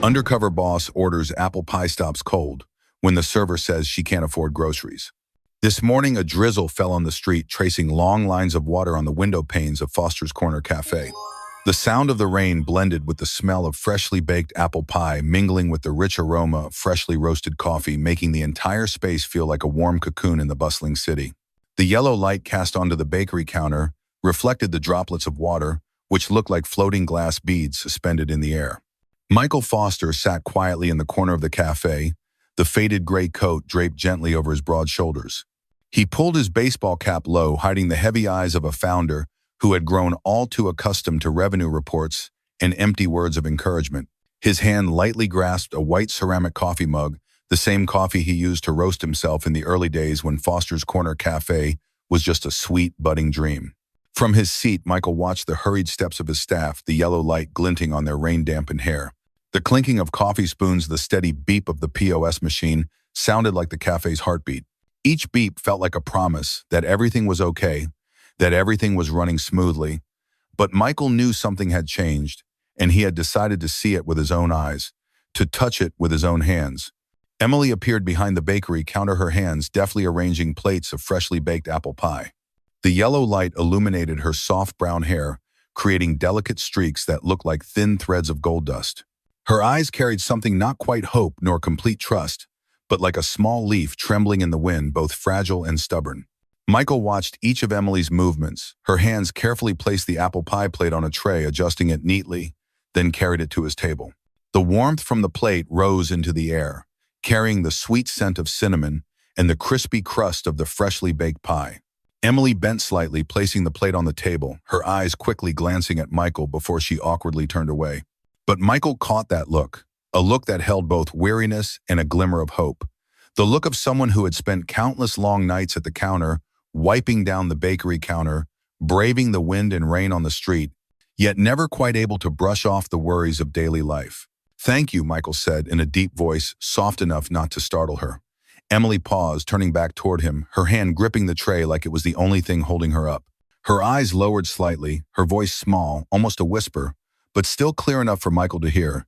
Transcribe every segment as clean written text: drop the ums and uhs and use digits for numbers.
Undercover boss orders apple pie stops cold when the server says she can't afford groceries. This morning, a drizzle fell on the street, tracing long lines of water on the window panes of Foster's Corner Cafe. The sound of the rain blended with the smell of freshly baked apple pie, mingling with the rich aroma of freshly roasted coffee, making the entire space feel like a warm cocoon in the bustling city. The yellow light cast onto the bakery counter reflected the droplets of water, which looked like floating glass beads suspended in the air. Michael Foster sat quietly in the corner of the cafe, the faded gray coat draped gently over his broad shoulders. He pulled his baseball cap low, hiding the heavy eyes of a founder who had grown all too accustomed to revenue reports and empty words of encouragement. His hand lightly grasped a white ceramic coffee mug, the same coffee he used to roast himself in the early days when Foster's Corner Cafe was just a sweet, budding dream. From his seat, Michael watched the hurried steps of his staff, the yellow light glinting on their rain-dampened hair. The clinking of coffee spoons, the steady beep of the POS machine sounded like the cafe's heartbeat. Each beep felt like a promise that everything was okay, that everything was running smoothly. But Michael knew something had changed, and he had decided to see it with his own eyes, to touch it with his own hands. Emily appeared behind the bakery counter, her hands deftly arranging plates of freshly baked apple pie. The yellow light illuminated her soft brown hair, creating delicate streaks that looked like thin threads of gold dust. Her eyes carried something not quite hope nor complete trust, but like a small leaf trembling in the wind, both fragile and stubborn. Michael watched each of Emily's movements. Her hands carefully placed the apple pie plate on a tray, adjusting it neatly, then carried it to his table. The warmth from the plate rose into the air, carrying the sweet scent of cinnamon and the crispy crust of the freshly baked pie. Emily bent slightly, placing the plate on the table, her eyes quickly glancing at Michael before she awkwardly turned away. But Michael caught that look, a look that held both weariness and a glimmer of hope. The look of someone who had spent countless long nights at the counter, wiping down the bakery counter, braving the wind and rain on the street, yet never quite able to brush off the worries of daily life. "Thank you," Michael said in a deep voice, soft enough not to startle her. Emily paused, turning back toward him, her hand gripping the tray like it was the only thing holding her up. Her eyes lowered slightly, her voice small, almost a whisper, but still clear enough for Michael to hear.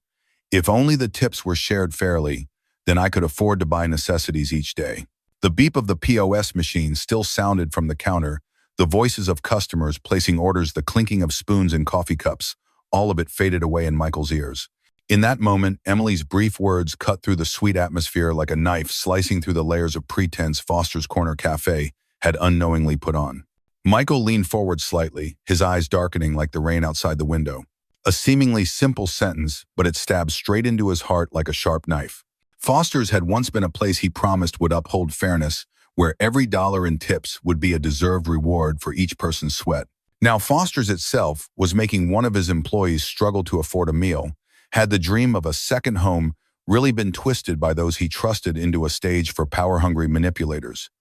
"If only the tips were shared fairly, then I could afford to buy necessities each day." The beep of the POS machine still sounded from the counter, the voices of customers placing orders, the clinking of spoons and coffee cups, all of it faded away in Michael's ears. In that moment, Emily's brief words cut through the sweet atmosphere like a knife slicing through the layers of pretense Foster's Corner Cafe had unknowingly put on. Michael leaned forward slightly, his eyes darkening like the rain outside the window. A seemingly simple sentence, but it stabbed straight into his heart like a sharp knife. Foster's had once been a place he promised would uphold fairness, where every dollar in tips would be a deserved reward for each person's sweat. Now Foster's itself was making one of his employees struggle to afford a meal. Had the dream of a second home really been twisted by those he trusted into a stage for power-hungry manipulators?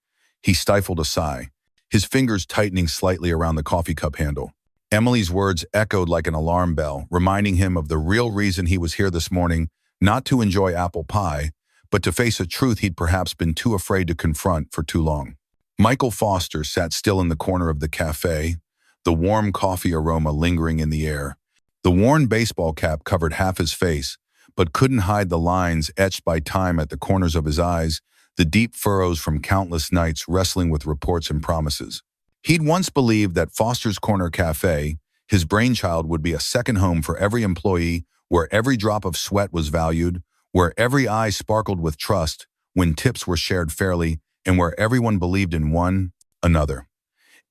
He stifled a sigh, his fingers tightening slightly around the coffee cup handle. Emily's words echoed like an alarm bell, reminding him of the real reason he was here this morning, not to enjoy apple pie, but to face a truth he'd perhaps been too afraid to confront for too long. Michael Foster sat still in the corner of the cafe, the warm coffee aroma lingering in the air. The worn baseball cap covered half his face, but couldn't hide the lines etched by time at the corners of his eyes, the deep furrows from countless nights wrestling with reports and promises. He'd once believed that Foster's Corner Cafe, his brainchild, would be a second home for every employee, where every drop of sweat was valued, where every eye sparkled with trust when tips were shared fairly, and where everyone believed in one another.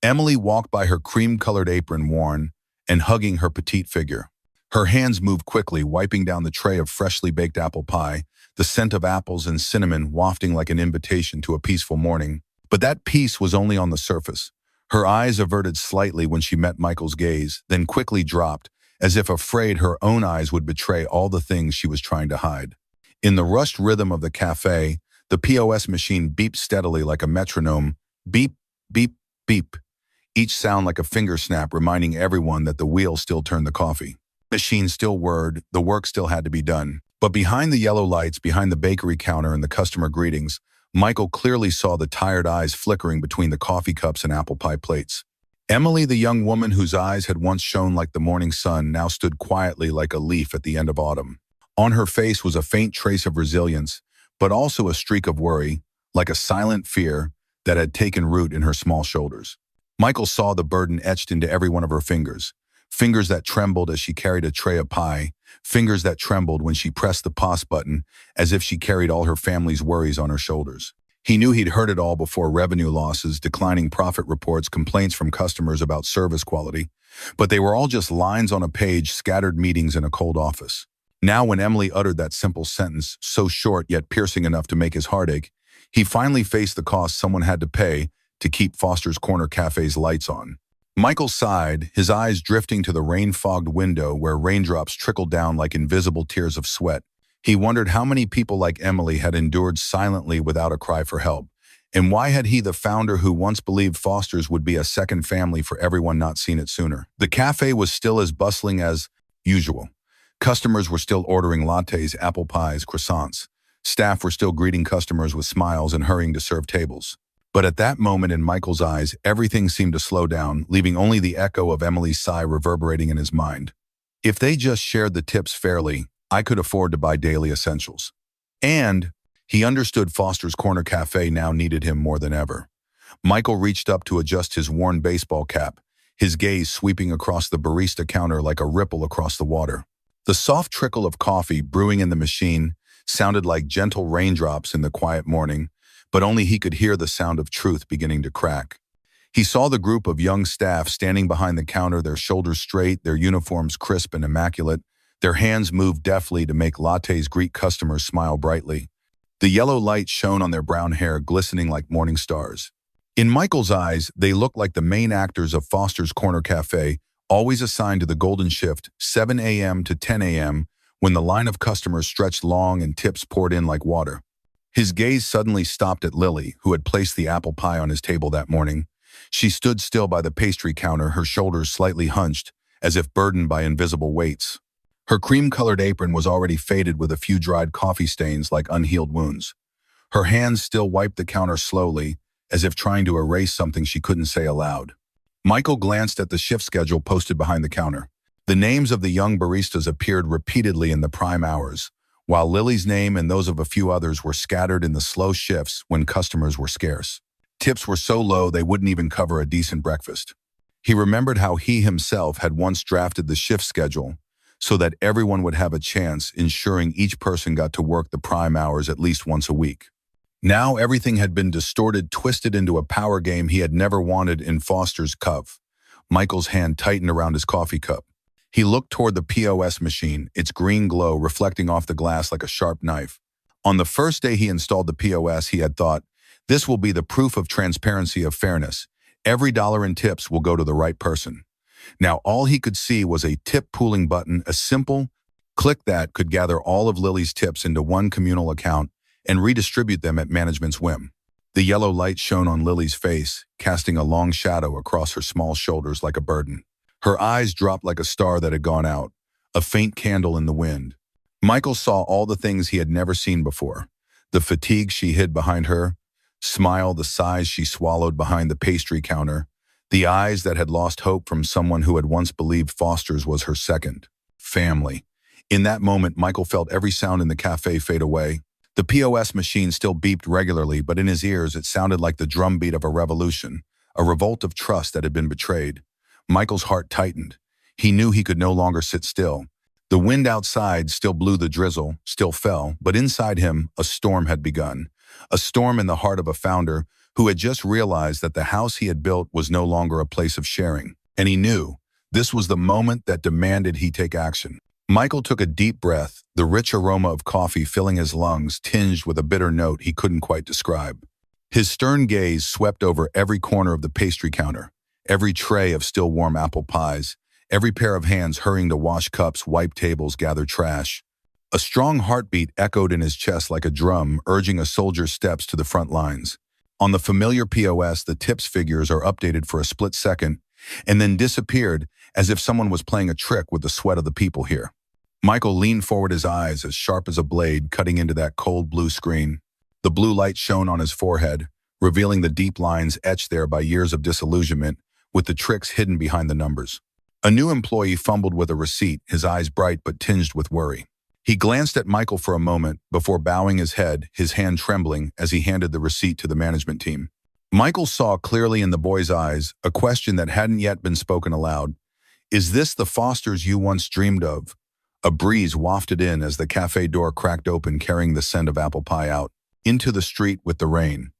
Emily walked by, her cream-colored apron worn and hugging her petite figure. Her hands moved quickly, wiping down the tray of freshly baked apple pie, the scent of apples and cinnamon wafting like an invitation to a peaceful morning. But that peace was only on the surface. Her eyes averted slightly when she met Michael's gaze, then quickly dropped, as if afraid her own eyes would betray all the things she was trying to hide. In the rushed rhythm of the cafe, the POS machine beeped steadily like a metronome. Beep, beep, beep. Each sound like a finger snap, reminding everyone that the wheel still turned the coffee. The machine still whirred, the work still had to be done. But behind the yellow lights, behind the bakery counter and the customer greetings, Michael clearly saw the tired eyes flickering between the coffee cups and apple pie plates. Emily, the young woman whose eyes had once shone like the morning sun, now stood quietly like a leaf at the end of autumn. On her face was a faint trace of resilience, but also a streak of worry, like a silent fear that had taken root in her small shoulders. Michael saw the burden etched into every one of her fingers, fingers that trembled as she carried a tray of pie, fingers that trembled when she pressed the pause button, as if she carried all her family's worries on her shoulders. He knew he'd heard it all before: revenue losses, declining profit reports, complaints from customers about service quality. But they were all just lines on a page, scattered meetings in a cold office. Now, when Emily uttered that simple sentence, so short yet piercing enough to make his heart ache, he finally faced the cost someone had to pay to keep Foster's Corner Cafe's lights on. Michael sighed, his eyes drifting to the rain-fogged window where raindrops trickled down like invisible tears of sweat. He wondered how many people like Emily had endured silently without a cry for help. And why had he, the founder who once believed Foster's would be a second family for everyone, not seen it sooner? The cafe was still as bustling as usual. Customers were still ordering lattes, apple pies, croissants. Staff were still greeting customers with smiles and hurrying to serve tables. But at that moment, in Michael's eyes, everything seemed to slow down, leaving only the echo of Emily's sigh reverberating in his mind. If they just shared the tips fairly, I could afford to buy daily essentials. And he understood Foster's Corner Cafe now needed him more than ever. Michael reached up to adjust his worn baseball cap, his gaze sweeping across the barista counter like a ripple across the water. The soft trickle of coffee brewing in the machine sounded like gentle raindrops in the quiet morning, but only he could hear the sound of truth beginning to crack. He saw the group of young staff standing behind the counter, their shoulders straight, their uniforms crisp and immaculate. Their hands moved deftly to make lattes greet customers smile brightly. The yellow light shone on their brown hair, glistening like morning stars. In Michael's eyes, they looked like the main actors of Foster's Corner Cafe, always assigned to the golden shift, 7 a.m. to 10 a.m., when the line of customers stretched long and tips poured in like water. His gaze suddenly stopped at Lily, who had placed the apple pie on his table that morning. She stood still by the pastry counter, her shoulders slightly hunched, as if burdened by invisible weights. Her cream-colored apron was already faded with a few dried coffee stains like unhealed wounds. Her hands still wiped the counter slowly, as if trying to erase something she couldn't say aloud. Michael glanced at the shift schedule posted behind the counter. The names of the young baristas appeared repeatedly in the prime hours, while Lily's name and those of a few others were scattered in the slow shifts when customers were scarce. Tips were so low they wouldn't even cover a decent breakfast. He remembered how he himself had once drafted the shift schedule so that everyone would have a chance, ensuring each person got to work the prime hours at least once a week. Now everything had been distorted, twisted into a power game he had never wanted in Foster's cuff. Michael's hand tightened around his coffee cup. He looked toward the POS machine, its green glow reflecting off the glass like a sharp knife. On the first day he installed the POS, he had thought, "This will be the proof of transparency, of fairness. Every dollar in tips will go to the right person." Now all he could see was a tip pooling button, a simple click that could gather all of Lily's tips into one communal account and redistribute them at management's whim. The yellow light shone on Lily's face, casting a long shadow across her small shoulders like a burden. Her eyes dropped like a star that had gone out, a faint candle in the wind. Michael saw all the things he had never seen before: the fatigue she hid behind her smile, the sighs she swallowed behind the pastry counter, the eyes that had lost hope from someone who had once believed Foster's was her second family. In that moment, Michael felt every sound in the cafe fade away. The POS machine still beeped regularly, but in his ears it sounded like the drumbeat of a revolution, a revolt of trust that had been betrayed. Michael's heart tightened. He knew he could no longer sit still. The wind outside still blew, the drizzle still fell, but inside him a storm had begun. A storm in the heart of a founder who had just realized that the house he had built was no longer a place of sharing. And he knew this was the moment that demanded he take action. Michael took a deep breath, the rich aroma of coffee filling his lungs, tinged with a bitter note he couldn't quite describe. His stern gaze swept over every corner of the pastry counter, every tray of still warm apple pies, every pair of hands hurrying to wash cups, wipe tables, gather trash. A strong heartbeat echoed in his chest like a drum, urging a soldier's steps to the front lines. On the familiar POS, the tips figures are updated for a split second and then disappeared, as if someone was playing a trick with the sweat of the people here. Michael leaned forward, his eyes as sharp as a blade cutting into that cold blue screen. The blue light shone on his forehead, revealing the deep lines etched there by years of disillusionment, with the tricks hidden behind the numbers. A new employee fumbled with a receipt, his eyes bright but tinged with worry. He glanced at Michael for a moment before bowing his head, his hand trembling as he handed the receipt to the management team. Michael saw clearly in the boy's eyes a question that hadn't yet been spoken aloud. Is this the Fosters you once dreamed of? A breeze wafted in as the cafe door cracked open, carrying the scent of apple pie out into the street with the rain.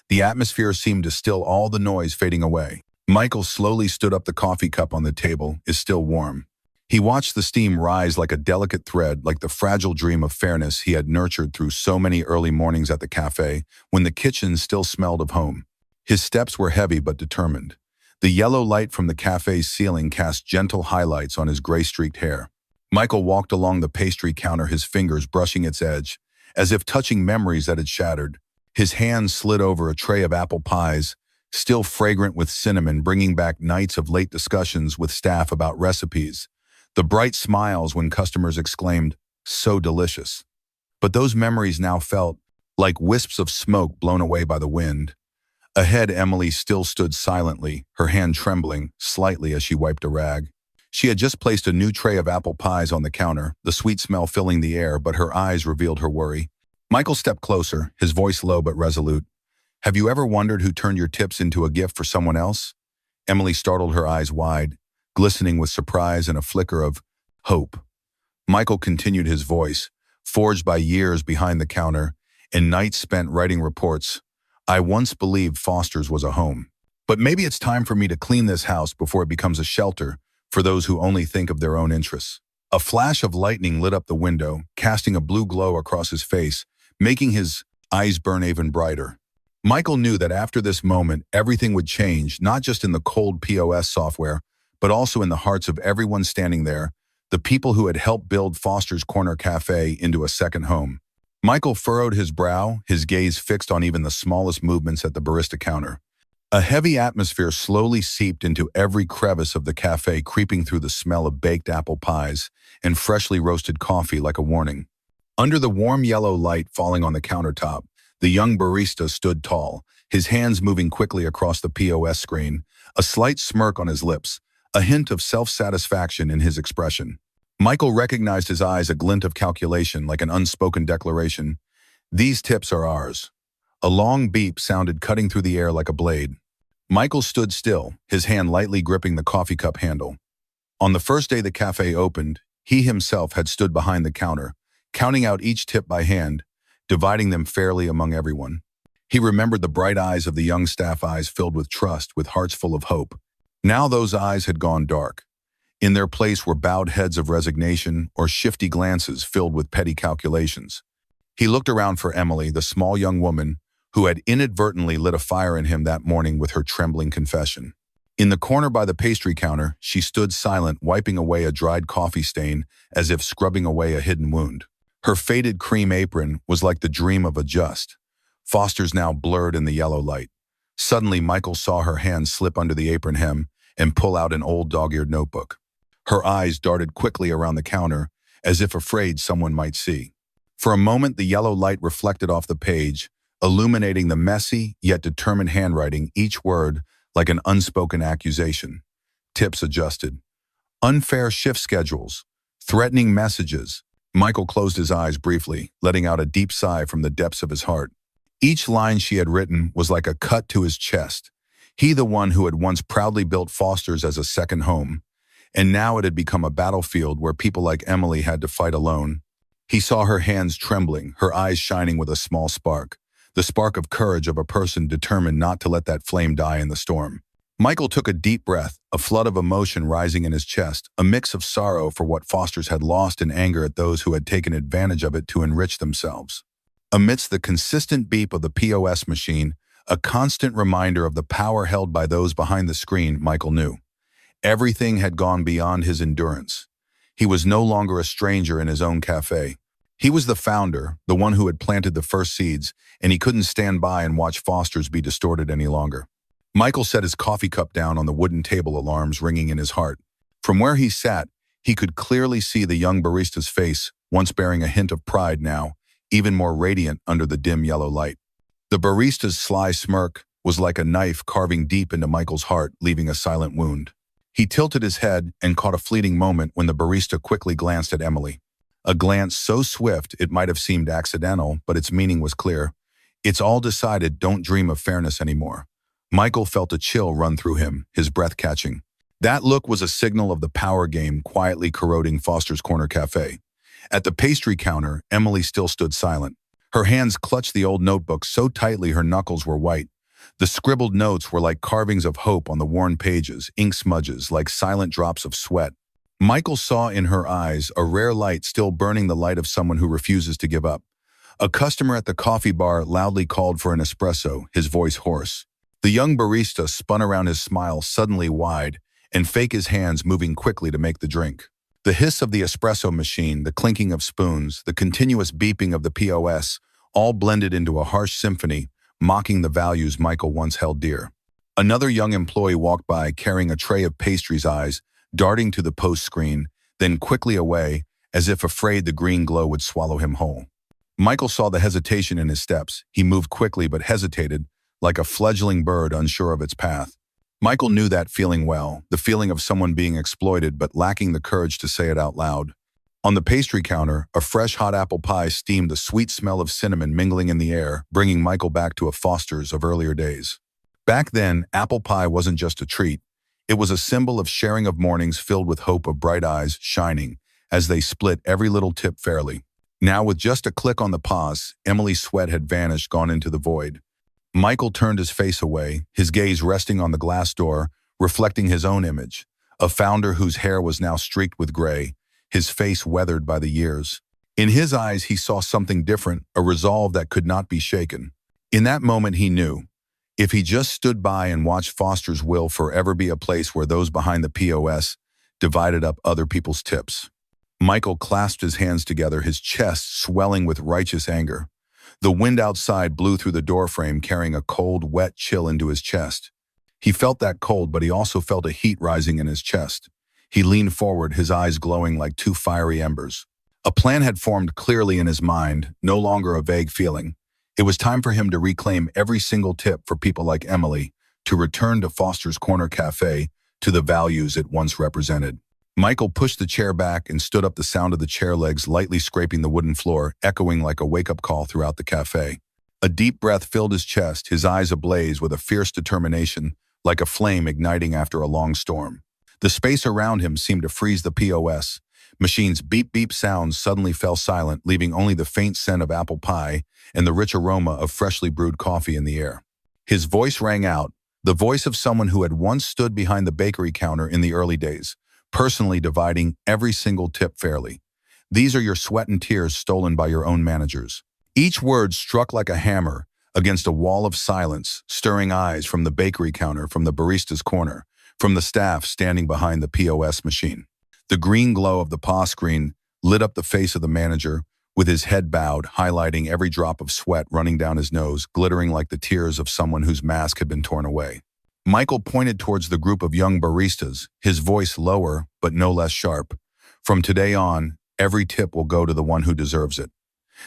The atmosphere seemed to still all the noise fading away. Michael slowly stood up. The coffee cup on the table is still warm. He watched the steam rise like a delicate thread, like the fragile dream of fairness he had nurtured through so many early mornings at the cafe, when the kitchen still smelled of home. His steps were heavy but determined. The yellow light from the cafe's ceiling cast gentle highlights on his gray-streaked hair. Michael walked along the pastry counter, his fingers brushing its edge, as if touching memories that had shattered. His hands slid over a tray of apple pies, still fragrant with cinnamon, bringing back nights of late discussions with staff about recipes. The bright smiles when customers exclaimed, "So delicious." But those memories now felt like wisps of smoke blown away by the wind. Ahead, Emily still stood silently, her hand trembling slightly as she wiped a rag. She had just placed a new tray of apple pies on the counter, the sweet smell filling the air, but her eyes revealed her worry. Michael stepped closer, his voice low but resolute. "Have you ever wondered who turned your tips into a gift for someone else?" Emily startled, her eyes wide, glistening with surprise and a flicker of hope. Michael continued, his voice, forged by years behind the counter and nights spent writing reports. "I once believed Foster's was a home. But maybe it's time for me to clean this house before it becomes a shelter for those who only think of their own interests." A flash of lightning lit up the window, casting a blue glow across his face, making his eyes burn even brighter. Michael knew that after this moment, everything would change, not just in the cold POS software, but also in the hearts of everyone standing there, the people who had helped build Foster's Corner Cafe into a second home. Michael furrowed his brow, his gaze fixed on even the smallest movements at the barista counter. A heavy atmosphere slowly seeped into every crevice of the cafe, creeping through the smell of baked apple pies and freshly roasted coffee like a warning. Under the warm yellow light falling on the countertop, the young barista stood tall, his hands moving quickly across the POS screen, a slight smirk on his lips, a hint of self-satisfaction in his expression. Michael recognized his eyes, a glint of calculation, like an unspoken declaration. "These tips are ours." A long beep sounded, cutting through the air like a blade. Michael stood still, his hand lightly gripping the coffee cup handle. On the first day the cafe opened, he himself had stood behind the counter, counting out each tip by hand, dividing them fairly among everyone. He remembered the bright eyes of the young staff, eyes filled with trust, with hearts full of hope. Now those eyes had gone dark. In their place were bowed heads of resignation or shifty glances filled with petty calculations. He looked around for Emily, the small young woman who had inadvertently lit a fire in him that morning with her trembling confession. In the corner by the pastry counter, she stood silent, wiping away a dried coffee stain as if scrubbing away a hidden wound. Her faded cream apron was like the dream of a just. Foster's now blurred in the yellow light. Suddenly, Michael saw her hand slip under the apron hem and pull out an old dog-eared notebook. Her eyes darted quickly around the counter, as if afraid someone might see. For a moment, the yellow light reflected off the page, illuminating the messy yet determined handwriting, each word like an unspoken accusation. Tips adjusted. Unfair shift schedules. Threatening messages. Michael closed his eyes briefly, letting out a deep sigh from the depths of his heart. Each line she had written was like a cut to his chest. He, the one who had once proudly built Foster's as a second home, and now it had become a battlefield where people like Emily had to fight alone. He saw her hands trembling, her eyes shining with a small spark, the spark of courage of a person determined not to let that flame die in the storm. Michael took a deep breath, a flood of emotion rising in his chest, a mix of sorrow for what Foster's had lost and anger at those who had taken advantage of it to enrich themselves. Amidst the consistent beep of the POS machine, a constant reminder of the power held by those behind the screen, Michael knew. Everything had gone beyond his endurance. He was no longer a stranger in his own cafe. He was the founder, the one who had planted the first seeds, and he couldn't stand by and watch Foster's be distorted any longer. Michael set his coffee cup down on the wooden table, alarms ringing in his heart. From where he sat, he could clearly see the young barista's face, once bearing a hint of pride now, even more radiant under the dim yellow light. The barista's sly smirk was like a knife carving deep into Michael's heart, leaving a silent wound. He tilted his head and caught a fleeting moment when the barista quickly glanced at Emily. A glance so swift it might have seemed accidental, but its meaning was clear. It's all decided, don't dream of fairness anymore. Michael felt a chill run through him, his breath catching. That look was a signal of the power game quietly corroding Foster's Corner Cafe. At the pastry counter, Emily still stood silent. Her hands clutched the old notebook so tightly her knuckles were white. The scribbled notes were like carvings of hope on the worn pages, ink smudges like silent drops of sweat. Michael saw in her eyes a rare light still burning, the light of someone who refuses to give up. A customer at the coffee bar loudly called for an espresso, his voice hoarse. The young barista spun around, his smile suddenly wide, and fake his hands moving quickly to make the drink. The hiss of the espresso machine, the clinking of spoons, the continuous beeping of the POS, all blended into a harsh symphony, mocking the values Michael once held dear. Another young employee walked by carrying a tray of pastries, eyes darting to the post screen, then quickly away, as if afraid the green glow would swallow him whole. Michael saw the hesitation in his steps. He moved quickly but hesitated, like a fledgling bird unsure of its path. Michael knew that feeling well, the feeling of someone being exploited but lacking the courage to say it out loud. On the pastry counter, a fresh hot apple pie steamed, the sweet smell of cinnamon mingling in the air, bringing Michael back to a Foster's of earlier days. Back then, apple pie wasn't just a treat. It was a symbol of sharing, of mornings filled with hope, of bright eyes shining as they split every little tip fairly. Now, with just a click on the pause, Emily's sweat had vanished, gone into the void. Michael turned his face away, his gaze resting on the glass door, reflecting his own image, a founder whose hair was now streaked with gray, his face weathered by the years. In his eyes, he saw something different, a resolve that could not be shaken. In that moment, he knew. If he just stood by and watched, Foster's will forever be a place where those behind the POS divided up other people's tips. Michael clasped his hands together, his chest swelling with righteous anger. The wind outside blew through the doorframe, carrying a cold, wet chill into his chest. He felt that cold, but he also felt a heat rising in his chest. He leaned forward, his eyes glowing like two fiery embers. A plan had formed clearly in his mind, no longer a vague feeling. It was time for him to reclaim every single tip for people like Emily, to return to Foster's Corner Cafe, to the values it once represented. Michael pushed the chair back and stood up, the sound of the chair legs lightly scraping the wooden floor, echoing like a wake-up call throughout the cafe. A deep breath filled his chest, his eyes ablaze with a fierce determination, like a flame igniting after a long storm. The space around him seemed to freeze. The POS machine's beep-beep sounds suddenly fell silent, leaving only the faint scent of apple pie and the rich aroma of freshly brewed coffee in the air. His voice rang out, the voice of someone who had once stood behind the bakery counter in the early days, personally dividing every single tip fairly. These are your sweat and tears stolen by your own managers. Each word struck like a hammer against a wall of silence, stirring eyes from the bakery counter, from the barista's corner, from the staff standing behind the POS machine. The green glow of the POS screen lit up the face of the manager, with his head bowed, highlighting every drop of sweat running down his nose, glittering like the tears of someone whose mask had been torn away. Michael pointed towards the group of young baristas, his voice lower but no less sharp. From today on, every tip will go to the one who deserves it.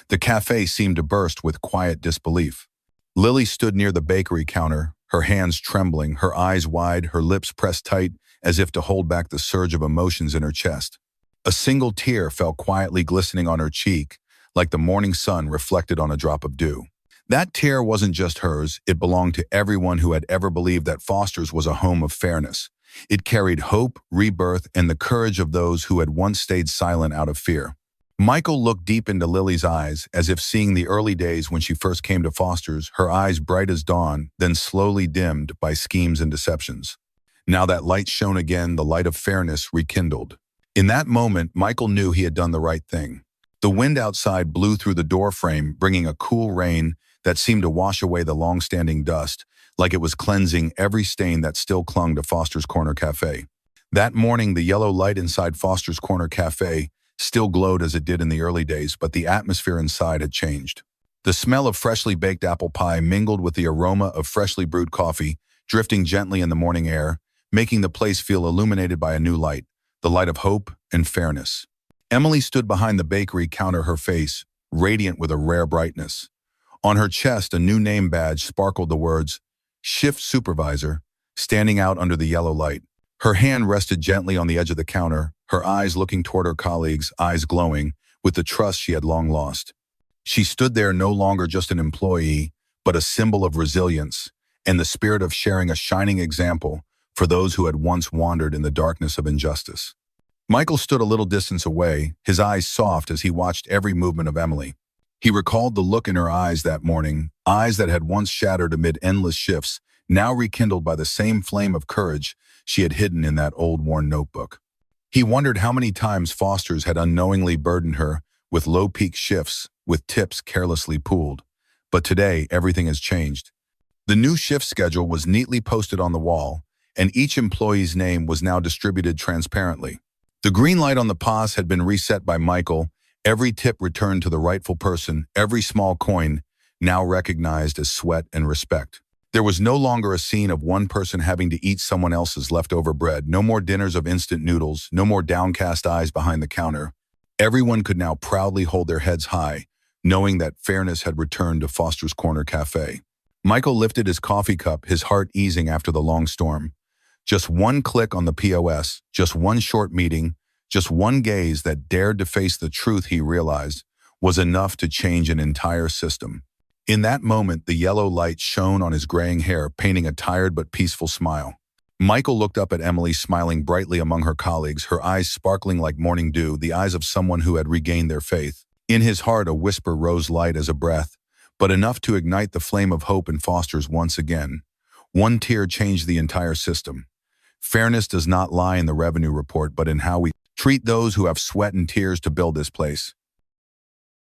The cafe seemed to burst with quiet disbelief. Lily stood near the bakery counter, her hands trembling, her eyes wide, her lips pressed tight, as if to hold back the surge of emotions in her chest. A single tear fell quietly, glistening on her cheek, like the morning sun reflected on a drop of dew. That tear wasn't just hers, it belonged to everyone who had ever believed that Foster's was a home of fairness. It carried hope, rebirth, and the courage of those who had once stayed silent out of fear. Michael looked deep into Lily's eyes, as if seeing the early days when she first came to Foster's, her eyes bright as dawn, then slowly dimmed by schemes and deceptions. Now that light shone again, the light of fairness rekindled. In that moment, Michael knew he had done the right thing. The wind outside blew through the doorframe, bringing a cool rain that seemed to wash away the long-standing dust, like it was cleansing every stain that still clung to Foster's Corner Cafe. That morning, the yellow light inside Foster's Corner Cafe still glowed as it did in the early days, but the atmosphere inside had changed. The smell of freshly baked apple pie mingled with the aroma of freshly brewed coffee, drifting gently in the morning air, making the place feel illuminated by a new light, the light of hope and fairness. Emily stood behind the bakery counter, her face radiant with a rare brightness. On her chest, a new name badge sparkled, the words, Shift Supervisor, standing out under the yellow light. Her hand rested gently on the edge of the counter, her eyes looking toward her colleagues, eyes glowing with the trust she had long lost. She stood there no longer just an employee, but a symbol of resilience and the spirit of sharing a shining example for those who had once wandered in the darkness of injustice. Michael stood a little distance away, his eyes soft as he watched every movement of Emily. He recalled the look in her eyes that morning, eyes that had once shattered amid endless shifts, now rekindled by the same flame of courage she had hidden in that old worn notebook. He wondered how many times Foster's had unknowingly burdened her with low-peak shifts, with tips carelessly pooled. But today, everything has changed. The new shift schedule was neatly posted on the wall, and each employee's name was now distributed transparently. The green light on the POS had been reset by Michael, every tip returned to the rightful person, every small coin now recognized as sweat and respect. There was no longer a scene of one person having to eat someone else's leftover bread, no more dinners of instant noodles, no more downcast eyes behind the counter. Everyone could now proudly hold their heads high, knowing that fairness had returned to Foster's Corner Cafe. Michael lifted his coffee cup, his heart easing after the long storm. Just one click on the POS, just one short meeting, just one gaze that dared to face the truth he realized was enough to change an entire system. In that moment, the yellow light shone on his graying hair, painting a tired but peaceful smile. Michael looked up at Emily, smiling brightly among her colleagues, her eyes sparkling like morning dew, the eyes of someone who had regained their faith. In his heart, a whisper rose light as a breath, but enough to ignite the flame of hope in Foster's once again. One tear changed the entire system. Fairness does not lie in the revenue report, but in how we treat those who have sweat and tears to build this place.